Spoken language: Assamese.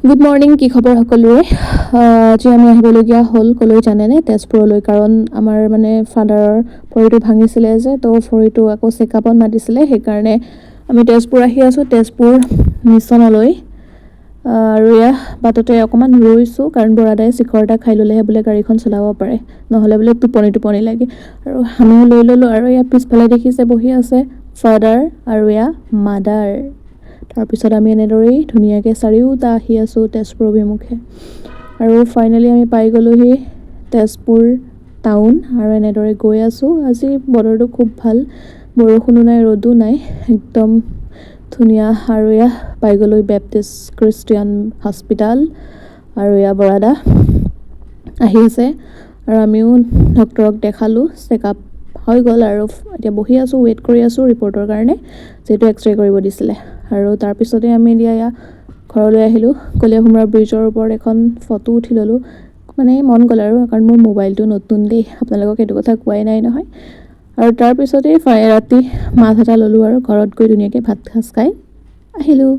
গুড মৰ্নিং, কি খবৰ সকলোৰে। আজি আমি আহিবলগীয়া হ'ল ক'লৈ জানেনে? তেজপুৰলৈ। কাৰণ আমাৰ মানে ফাদাৰৰ ভৰিটো ভাঙিছিলে যে, তো ভৰিটো আকৌ চেকআপত মাতিছিলে, সেইকাৰণে আমি তেজপুৰ আহি আছোঁ, তেজপুৰ মিছনলৈ। আৰু এয়া বাটতে অকণমান ৰৈছোঁ, কাৰণ বৰাদাই চিখৰ এটা খাই ল'লেহে বোলে গাড়ীখন চলাব পাৰে, নহ'লে বোলে টোপনি লাগে। আৰু আমিও লৈ ল'লোঁ। আৰু এয়া পিছফালে দেখিছে বহি আছে ফাদাৰ আৰু এয়া মাদাৰ। তাৰপিছত আমি এনেদৰেই ধুনীয়াকৈ চাৰিওটা আহি আছোঁ তেজপুৰ অভিমুখে। আৰু ফাইনেলি আমি পাই গ'লোহি তেজপুৰ টাউন, আৰু এনেদৰে গৈ আছোঁ। আজি বতৰটো খুব ভাল, বৰষুণো নাই, ৰ'দো নাই, একদম ধুনীয়া। আৰু এয়া পাই গ'লো বেপ্টিষ্ট খ্ৰীষ্টিয়ান হস্পিটাল, আৰু এয়া বৰাদা আহি আছে। আৰু আমিও ডক্তৰক দেখালোঁ, চেকআপ হৈ গ'ল। আৰু এতিয়া বহি আছোঁ, ৱেইট কৰি আছোঁ ৰিপৰ্টৰ কাৰণে, যিহেতু এক্সৰে কৰিব দিছিলে। আৰু তাৰপিছতে আমি এয়া ঘৰলৈ আহিলোঁ। কলীয়াভোমোৰা ব্ৰিজৰ ওপৰত এখন ফটো উঠি ল'লোঁ, মানে মন গ'ল আৰু, কাৰণ মোৰ মোবাইলটো নতুন দেই, আপোনালোকক সেইটো কথা কোৱাই নাই নহয়। আৰু তাৰপিছতেই ৰাতি মাছ এটা ল'লোঁ, আৰু ঘৰত গৈ ধুনীয়াকৈ ভাত সাজ খাই আহিলোঁ।